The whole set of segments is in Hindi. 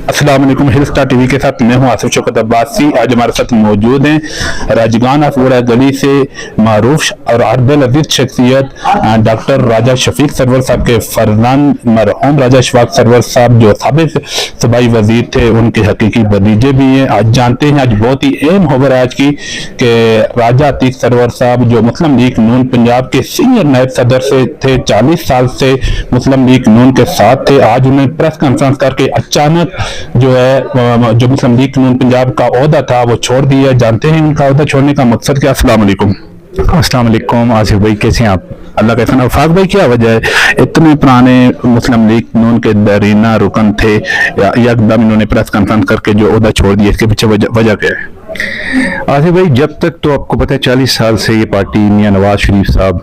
अस्सलाम वालेकुम। हिल स्टार टीवी के साथ मैं हूं आसिफ शौकत अब्बासी। आज हमारे साथ मौजूद हैं राजगान अफगोड़ा गली से मारूफ और अरबल अजीज शख्सियत डॉक्टर राजा शफीक सरवर साहब के फरजान मरहूम राजा शफीक सरवर साहब जो साबिक सूबाई वजीर थे, उनके हकीकी भतीजे भी हैं। आज जानते हैं, आज बहुत ही अहम खबर आज की कि राजा अतीक सरवर साहब जो मुस्लिम लीग नून पंजाब के सीनियर नायब सदर से थे, 40 साल से मुस्लिम लीग नून के साथ थे, आज उन्हें प्रेस कॉन्फ्रेंस करके अचानक जो है जो मुस्लिम लीग नून पंजाब का ओहदा था वो छोड़ दिया। जानते हैं उनका ओहदा छोड़ने का मकसद क्या? अस्सलाम वालेकुम। अस्सलाम वालेकुम आसिफ भाई, कैसे हैं आप? अल्लाह का फजल। फाज भाई, क्या वजह है, इतने पुराने मुस्लिम लीग नून के दरीना रुकन थे, एकदम इन्होंने प्रेस कॉन्फ्रेंस करके जो ओहदा छोड़ दिया, इसके पीछे वजह क्या है? आसिफ भाई, जब तक तो आपको पता है 40 साल से ये पार्टी मियां नवाज शरीफ साहब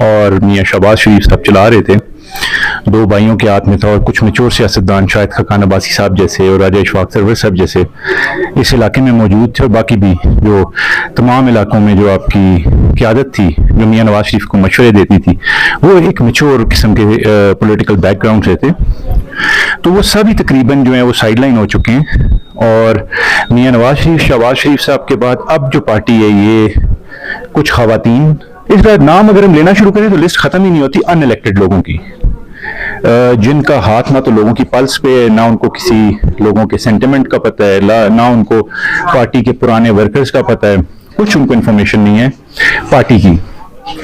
और मियां शहबाज शरीफ साहब चला रहे थे, दो भाइयों के हाथ में था, और कुछ मैच्योर सियासतदान शायद खान अब्बासी साहब जैसे और राजा शफीक सरवर साहब जैसे इस इलाके में मौजूद थे, और बाकी भी जो तमाम इलाकों में जो आपकी क़यादत थी जो मियां नवाज शरीफ को मशवरे देती थी, वो एक मैच्योर किस्म के पॉलिटिकल बैकग्राउंड से थे। तो वो सभी तकरीबन जो है वो साइडलाइन हो चुके हैं, और मियां नवाज शरीफ शहबाज शरीफ साहब के बाद अब जो पार्टी है ये कुछ खवातीन, इसका नाम अगर हम लेना शुरू करें तो लिस्ट खत्म ही नहीं होती, अनइलेक्टेड लोगों की, जिनका हाथ ना तो लोगों की पल्स पे है, ना उनको किसी लोगों के सेंटिमेंट का पता है, ना उनको पार्टी के पुराने वर्कर्स का पता है, कुछ उनको इन्फॉर्मेशन नहीं है पार्टी की,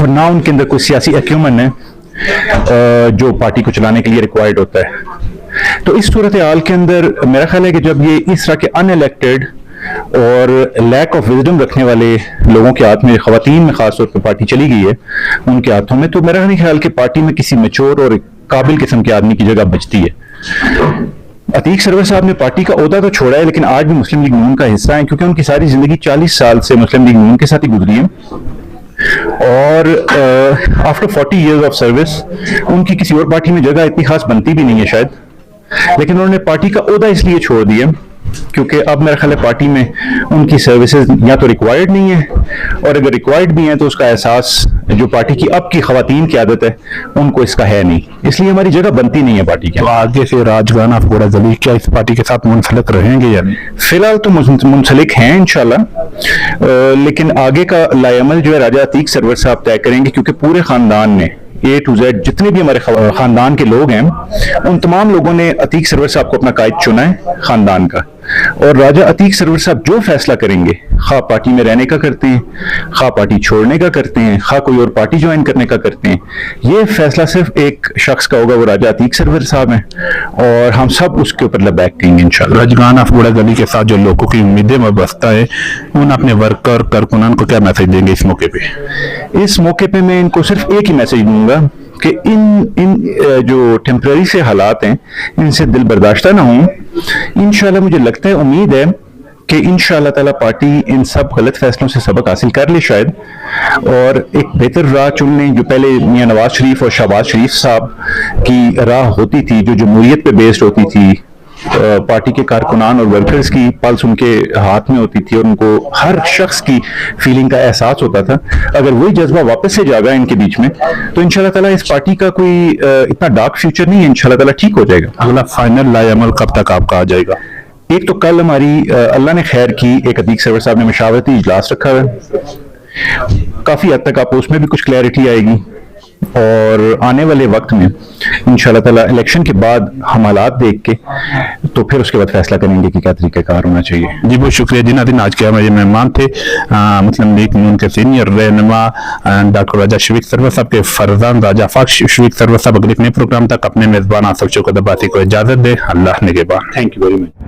और ना उनके अंदर कोई सियासी एक्यूमन है जो पार्टी को चलाने के लिए रिक्वायर्ड होता है। तो इस सूरत हाल के अंदर मेरा ख्याल है कि जब ये इस तरह के अनइलेक्टेड और लैक ऑफ विजडम रखने वाले लोगों के हाथ में, खवातीन में खासतौर पर पार्टी चली गई है उनके हाथों में, तो मेरा नहीं ख्याल कि पार्टी में किसी मैच्योर और काबिल किस्म के आदमी की जगह बचती है। अतीक सरवर साहब ने पार्टी का ओहदा तो छोड़ा है, लेकिन आज भी मुस्लिम लीग नून का हिस्सा है, क्योंकि उनकी सारी जिंदगी 40 साल से मुस्लिम लीग नून के साथ ही गुजरी है, और आफ्टर 40 इयर्स ऑफ सर्विस उनकी किसी और पार्टी में जगह इतनी खास बनती भी नहीं है शायद, लेकिन उन्होंने पार्टी का ओहदा इसलिए छोड़ दिया क्योंकि अब मेरा ख्याल है पार्टी में उनकी सर्विसेज या तो रिक्वायर्ड नहीं है, और अगर रिक्वायर्ड भी हैं तो उसका एहसास जो पार्टी की अब की खवातीन की आदत है उनको इसका है नहीं, इसलिए हमारी जगह बनती नहीं है पार्टी की। तो आगे से राजगान अफगोड़ा गली क्या इस पार्टी के साथ मुंसलिक रहेंगे या नहीं? फिलहाल तो मुंसलिक हैं इंशाल्लाह, लेकिन आगे का लाएमल जो है राजा अतीक सरवर साहब तय करेंगे, क्योंकि पूरे खानदान ने A to Z जितने भी हमारे खानदान के लोग हैं उन तमाम लोगों ने अतीक सरवर साहब को अपना कायद चुना है खानदान का, और राजा अतीक सरवर साहब जो फैसला करेंगे, खा पार्टी में रहने का करते हैं, खा पार्टी छोड़ने का करते हैं, खा कोई और पार्टी ज्वाइन करने का करते हैं, ये फैसला सिर्फ एक शख्स का होगा, वो राजा अतीक सरवर साहब हैं, और हम सब उसके ऊपर लबैक करेंगे इंशाल्लाह। राजगान अफगोड़ा गली के साथ जो लोगों की उम्मीदें वाबस्ता है, उन अपने वर्कर कारकुनान को क्या मैसेज देंगे इस मौके पे? इस मौके पे मैं इनको सिर्फ एक ही मैसेज दूंगा कि इन जो टेम्पररी से हालात हैं इनसे दिल बर्दाश्त ना हो। इंशाल्लाह मुझे लगता है, उम्मीद है कि इंशाल्लाह ताला पार्टी इन सब गलत फैसलों से सबक हासिल कर ले शायद, और एक बेहतर राह चुन लें, जो पहले मियां नवाज शरीफ और शहबाज शरीफ साहब की राह होती थी, जो जमहूरियत पे बेस्ड होती थी, पार्टी के कारकुनान और वर्कर्स की पल्स उनके हाथ में होती थी, और उनको हर शख्स की फीलिंग का एहसास होता था। अगर वही जज्बा वापस से जागा इनके बीच में तो इंशाल्लाह ताला इस पार्टी का कोई इतना डार्क फ्यूचर नहीं है, इंशाल्लाह ताला ठीक हो जाएगा। अगला फाइनल लाएमल कब तक आपका आ जाएगा? एक तो कल हमारी अल्लाह ने खैर की, एक अतीक सरवर साहब ने मशावरती इजलास रखा है, काफी हद तक आपको उसमें भी कुछ क्लैरिटी आएगी, और आने वाले वक्त में इंशाल्लाह ताला इलेक्शन के बाद हम हालात देख के तो फिर उसके बाद फैसला करेंगे कि क्या तरीक़ाकार होना चाहिए। जी बहुत शुक्रिया जिनादिन। आज के हमारे मेहमान थे मुस्लिम लीग नून के सीनियर रहनुमा डॉक्टर राजा शफीक सरवर साहब के फरजान राजा शफीक सरवर साहब। अगले नए प्रोग्राम तक अपने मेजबान आसिफ शौकत अब्बासी को इजाजत दे। अल्लाह निगहबान। Thank you very much.